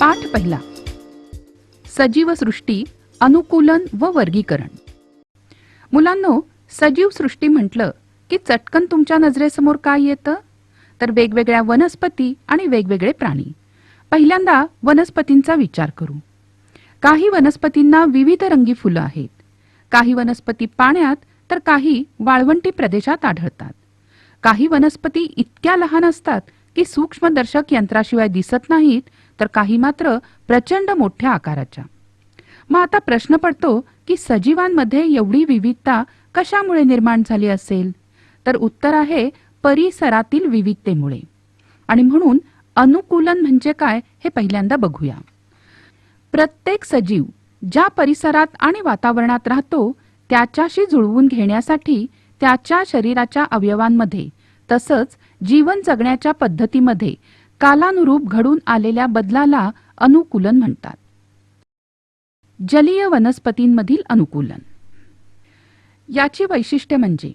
पाठ पहिला. सजीव सृष्टी, अनुकूलन व वर्गीकरण. मुलांनो, सजीव सृष्टी म्हटलं की चटकन तुमच्या नजरेसमोर काय येतं? तर वेगवेगळ्या वनस्पती आणि वेगवेगळे प्राणी. पहिल्यांदा वनस्पतींचा विचार करू. काही वनस्पतींना विविध रंगी फुलं आहेत. काही वनस्पती पाण्यात तर काही वाळवंटी प्रदेशात आढळतात. काही वनस्पती इतक्या लहान असतात की सूक्ष्मदर्शक यंत्राशिवाय दिसत नाहीत, तर काही मात्र प्रचंड मोठ्या आकाराच्या. मग आता प्रश्न पडतो की सजीवांमध्ये एवढी विविधता कशामुळे निर्माण झाली असेल? तर उत्तर आहे परिसरातील विविधतेमुळे. आणि म्हणून अनुकूलन म्हणजे काय हे पहिल्यांदा बघूया. प्रत्येक सजीव ज्या परिसरात आणि वातावरणात राहतो त्याच्याशी जुळवून घेण्यासाठी त्याच्या शरीराच्या अवयवांमध्ये तसंच जीवन जगण्याच्या पद्धतीमध्ये कालानुरूप घडून आलेल्या बदलाला अनुकूलन म्हणतात. जलीय वनस्पतींमधील अनुकूलन. याची वैशिष्ट्ये म्हणजे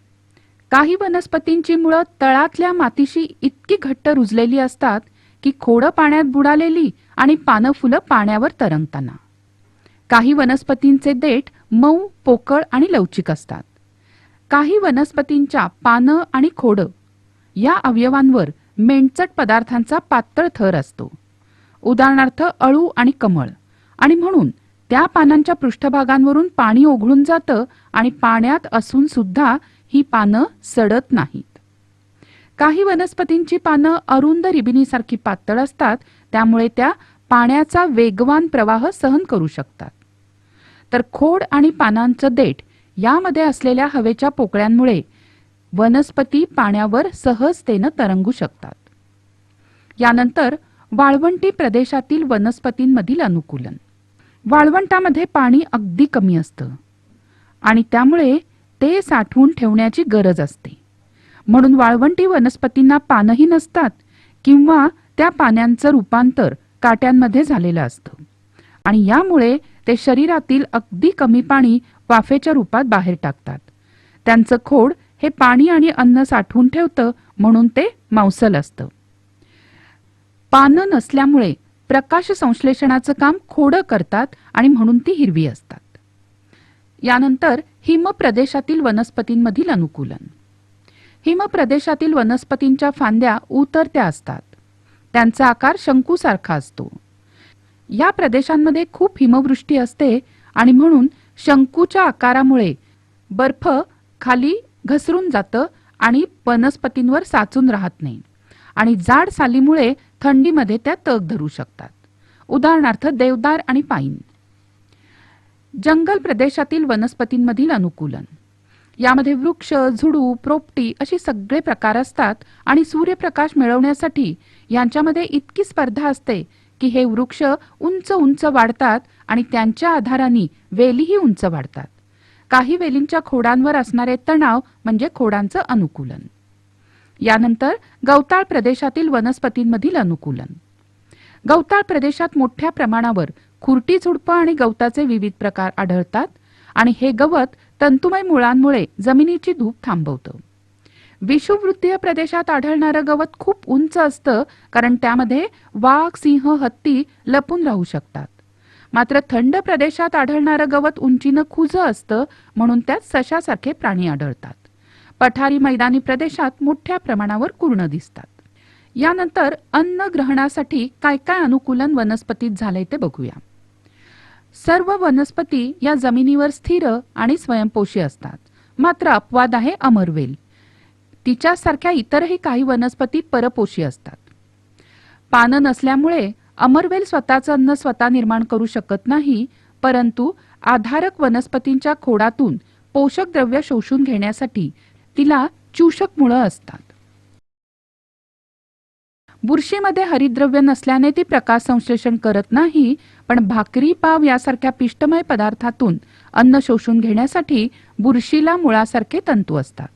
काही वनस्पतींची मुळं तळातल्या मातीशी इतकी घट्ट रुजलेली असतात की खोडं पाण्यात बुडालेली आणि पानं फुलं पाण्यावर तरंगताना. काही वनस्पतींचे देठ मऊ, पोकळ आणि लवचिक असतात. काही वनस्पतींच्या पानं आणि खोडं या अवयवांवर मेणचट पदार्थांचा पातळ थर असतो. उदाहरणार्थ अळू आणि कमळ. आणि म्हणून त्या पानांच्या पृष्ठभागांवरून पाणी ओघळून जातं आणि पाण्यात असून सुद्धा ही पानं सडत नाहीत. काही वनस्पतींची पानं अरुंद रिबिनीसारखी पातळ असतात, त्यामुळे त्या पाण्याचा वेगवान प्रवाह सहन करू शकतात. तर खोड आणि पानांचं देठ यामध्ये असलेल्या हवेच्या पोकळ्यांमुळे वनस्पती पाण्यावर सहजतेनं तरंगू शकतात. यानंतर वाळवंटी प्रदेशातील वनस्पतींमधील अनुकूलन. वाळवंटामध्ये पाणी अगदी कमी असतं आणि त्यामुळे ते साठवून ठेवण्याची गरज असते. म्हणून वाळवंटी वनस्पतींना पानंही नसतात किंवा त्या पानांचं रूपांतर काट्यांमध्ये झालेलं असतं आणि यामुळे ते शरीरातील अगदी कमी पाणी वाफेच्या रूपात बाहेर टाकतात. त्यांचं खोड हे पाणी आणि अन्न साठवून ठेवतं, म्हणून ते मांसल असतं. पानं नसल्यामुळे प्रकाश संश्लेषणाचं काम खोडं करतात आणि म्हणून ती हिरवी असतात. यानंतर हिमप्रदेशातील वनस्पतींमधील अनुकूलन. हिमप्रदेशातील वनस्पतींच्या फांद्या उतरत्या असतात. त्यांचा आकार शंकूसारखा असतो. या प्रदेशांमध्ये खूप हिमवृष्टी असते आणि म्हणून शंकूच्या आकारामुळे बर्फ खाली घसरून जातं आणि वनस्पतींवर साचून राहत नाही आणि जाड सालीमुळे थंडीमध्ये त्या तग धरू शकतात. उदाहरणार्थ देवदार आणि पाईन. जंगल प्रदेशातील वनस्पतींमधील अनुकूलन. यामध्ये वृक्ष, झुडूप, रोपटी अशी सगळे प्रकार असतात आणि सूर्यप्रकाश मिळवण्यासाठी यांच्यामध्ये इतकी स्पर्धा असते की हे वृक्ष उंच उंच वाढतात आणि त्यांच्या आधाराने वेलीही उंच वाढतात. काही वेलींच्या खोडांवर असणारे तणाव म्हणजे खोडांचं अनुकूलन. यानंतर गवताळ प्रदेशातील वनस्पतींमधील अनुकूलन. गवताळ प्रदेशात मोठ्या प्रमाणावर खुरटी झुडपं आणि गवताचे विविध प्रकार आढळतात आणि हे गवत तंतुमय मुळांमुळे जमिनीची धूप थांबवतं. विषुववृत्तीय प्रदेशात आढळणारं गवत खूप उंच असतं, कारण त्यामध्ये वाघ, सिंह, हत्ती लपून राहू शकतात. मात्र थंड प्रदेशात आढळणारं गवत उंचीनं खुजं असतं, म्हणून त्यात सशासारखे प्राणी आढळतात. पठारी मैदानी प्रदेशात मोठ्या प्रमाणावर कुरणं दिसतात. यानंतर अन्न ग्रहणासाठी काय काय अनुकूलन वनस्पतीत झालंय ते बघूया. सर्व वनस्पती या जमिनीवर स्थिर आणि स्वयंपोषी असतात. मात्र अपवाद आहे अमरवेल. तिच्यासारख्या इतरही काही वनस्पती परपोषी असतात. पानं नसल्यामुळे अमरवेल स्वतःचं अन्न स्वतः निर्माण करू शकत नाही, परंतु आधारक वनस्पतींच्या खोडातून पोषक द्रव्य शोषून घेण्यासाठी तिला चूषक मुळं असतात. बुरशीमध्ये हरितद्रव्य नसल्याने ती प्रकाश संश्लेषण करत नाही, पण भाकरी, पाव यासारख्या पिष्टमय पदार्थातून अन्न शोषून घेण्यासाठी बुरशीला मुळासारखे तंतू असतात.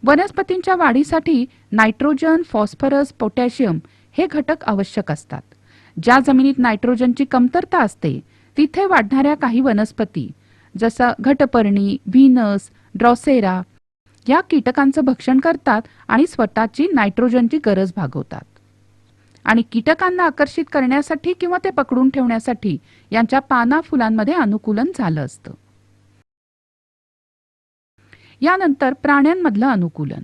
वनस्पतींच्या वाढीसाठी नायट्रोजन, फॉस्फरस, पोटॅशियम हे घटक आवश्यक असतात. ज्या जमिनीत नायट्रोजनची कमतरता असते तिथे वाढणाऱ्या काही वनस्पती जसं घटपर्णी, व्हीनस, ड्रॉसेरा या कीटकांचं भक्षण करतात आणि स्वतःची नायट्रोजनची गरज भागवतात. आणि कीटकांना आकर्षित करण्यासाठी किंवा ते पकडून ठेवण्यासाठी यांच्या पाना फुलांमध्ये अनुकूलन झालं असतं. यानंतर प्राण्यांमधलं अनुकूलन.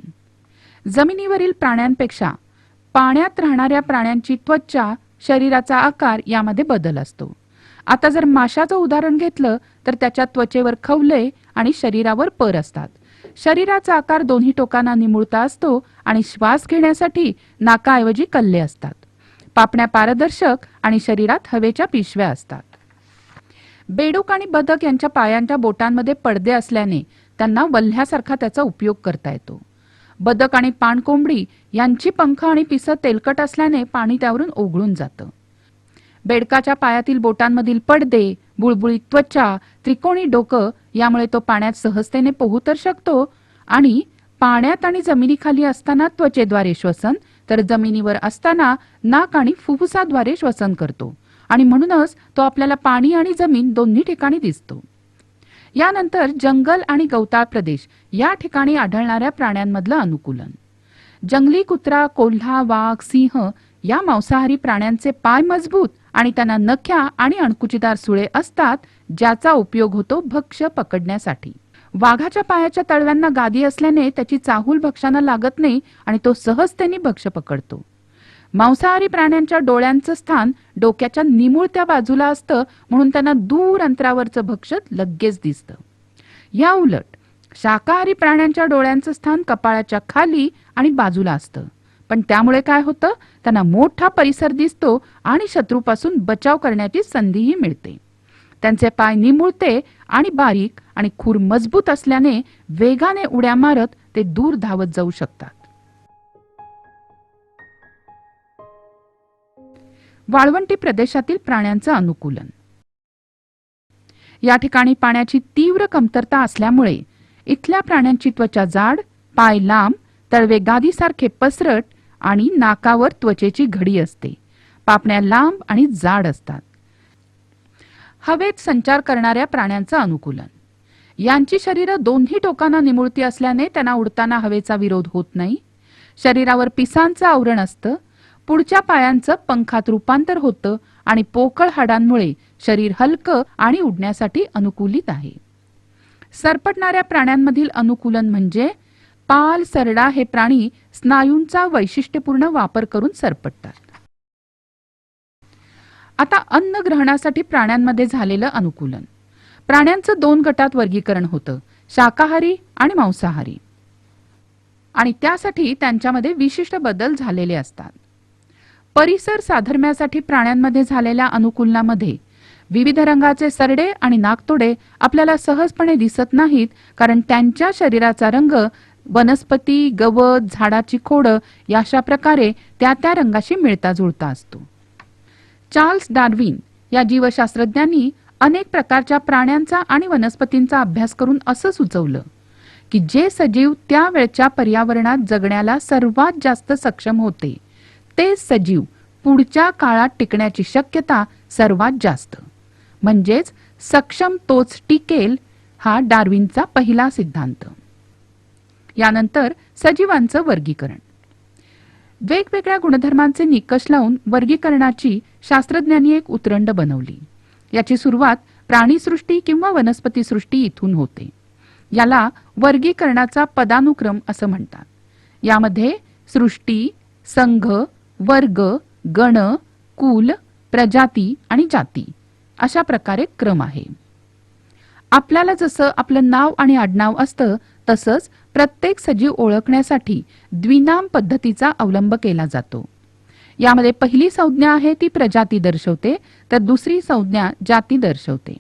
जमिनीवरील प्राण्यांपेक्षा पाण्यात राहणाऱ्या प्राण्यांची त्वचा, शरीराचा आकार यामध्ये बदल असतो. आता जर माशाचं उदाहरण घेतलं तर त्याच्या त्वचेवर खवले आणि शरीरावर पर असतात. शरीराचा आकार दोन्ही टोकांना निमुळता असतो आणि श्वास घेण्यासाठी नाकाऐवजी कल्ले असतात. पापण्या पारदर्शक आणि शरीरात हवेच्या पिशव्या असतात. बेडूक आणि बदक यांच्या पायांच्या बोटांमध्ये पडदे असल्याने त्यांना वल्ह्यासारखा त्याचा उपयोग करता येतो. बदक आणि पाणकोंबडी यांची पंख आणि पिसं तेलकट असल्याने पाणी त्यावरून ओघळून जातं. बेडकाच्या पायातील बोटांमधील पडदे, बुळबुळीत त्वचा, त्रिकोणी डोकं यामुळे तो पाण्यात सहजतेने पोहू तर शकतो आणि पाण्यात आणि जमिनीखाली असताना त्वचेद्वारे श्वसन, तर जमिनीवर असताना नाक आणि फुफ्फुसाद्वारे श्वसन करतो आणि म्हणूनच तो आपल्याला पाणी आणि जमीन दोन्ही ठिकाणी दिसतो. यानंतर जंगल आणि गवताळ प्रदेश या ठिकाणी आढळणाऱ्या प्राण्यांमधलं अनुकूलन. जंगली कुत्रा, कोल्हा, वाघ, सिंह या मांसाहारी प्राण्यांचे पाय मजबूत आणि त्यांना नख्या आणि अणकुचीदार सुळे असतात, ज्याचा उपयोग होतो भक्ष्य पकडण्यासाठी. वाघाच्या पायाच्या तळव्यांना गादी असल्याने त्याची चाहूल भक्ष्याला लागत नाही आणि तो सहजतेने भक्ष्य पकडतो. मांसाहारी प्राण्यांच्या डोळ्यांचं स्थान डोक्याच्या निमुळत्या बाजूला असतं, म्हणून त्यांना दूर अंतरावरचं भक्ष्य लगेच दिसतं. या उलट शाकाहारी प्राण्यांच्या डोळ्यांचं स्थान कपाळाच्या खाली आणि बाजूला असतं, पण त्यामुळे काय होतं, त्यांना मोठा परिसर दिसतो आणि शत्रूपासून बचाव करण्याची संधीही मिळते. त्यांचे पाय निमुळते आणि बारीक आणि खूर मजबूत असल्याने वेगाने उड्या मारत ते दूर धावत जाऊ शकतात. वाळवंटी प्रदेशातील प्राण्यांचं अनुकूलन. या ठिकाणी पाण्याची तीव्र कमतरता असल्यामुळे इथल्या प्राण्यांची त्वचा जाड, पाय लांब, तळवे गादीसारखे पसरट आणि नाकावर त्वचेची घडी असते. पापण्या लांब आणि जाड असतात. हवेत संचार करणाऱ्या प्राण्यांचं अनुकूलन. यांची शरीरं दोन्ही टोकांना निमुळती असल्याने त्यांना उडताना हवेचा विरोध होत नाही. शरीरावर पिसांचं आवरण असतं. पुढच्या पायांचं पंखात रूपांतर होतं आणि पोकळ हाडांमुळे शरीर हलकं आणि उडण्यासाठी अनुकूलित आहे. सरपटणाऱ्या प्राण्यांमधील अनुकूलन म्हणजे पाल, सरडा हे प्राणी स्नायूंचा वैशिष्ट्यपूर्ण वापर करून सरपटतात. आता अन्न ग्रहणासाठी प्राण्यांमध्ये झालेलं अनुकूलन. प्राण्यांचं 2 गटात वर्गीकरण होतं, शाकाहारी आणि मांसाहारी, आणि त्यासाठी त्यांच्यामध्ये विशिष्ट बदल झालेले असतात. परिसर साधर्म्यासाठी प्राण्यांमध्ये झालेल्या अनुकूलनामध्ये विविध रंगाचे सरडे आणि नाकतोडे आपल्याला सहजपणे दिसत नाहीत, कारण त्यांच्या शरीराचा रंग वनस्पती, गवत, झाडाची खोडं याशा प्रकारे त्या त्या रंगाशी मिळता जुळता असतो. चार्ल्स डार्विन या जीवशास्त्रज्ञांनी अनेक प्रकारच्या प्राण्यांचा आणि वनस्पतींचा अभ्यास करून असं सुचवलं की जे सजीव त्यावेळच्या पर्यावरणात जगण्याला सर्वात जास्त सक्षम होते, ते सजीव पुढच्या काळात टिकण्याची शक्यता सर्वात जास्त, म्हणजेच सक्षम तोच टिकेल, हा डार्विनचा पहिला सिद्धांत. यानंतर सजीवांचं वर्गीकरण. वेगवेगळ्या गुणधर्मांचे निकष लावून वर्गीकरणाची शास्त्रज्ञांनी एक उतरंड बनवली. याची सुरुवात प्राणीसृष्टी किंवा वनस्पतीसृष्टी इथून होते. याला वर्गीकरणाचा पदानुक्रम असं म्हणतात. यामध्ये सृष्टी, संघ, वर्ग, गण, कुल, प्रजाती आणि जाती अशा प्रकारे क्रम आहे. आपल्याला जसं आपलं नाव आणि आडनाव असतं, तसंच प्रत्येक सजीव ओळखण्यासाठी द्विनाम पद्धतीचा अवलंब केला जातो. यामध्ये पहिली संज्ञा आहे ती प्रजाती दर्शवते, तर दुसरी संज्ञा जाती दर्शवते.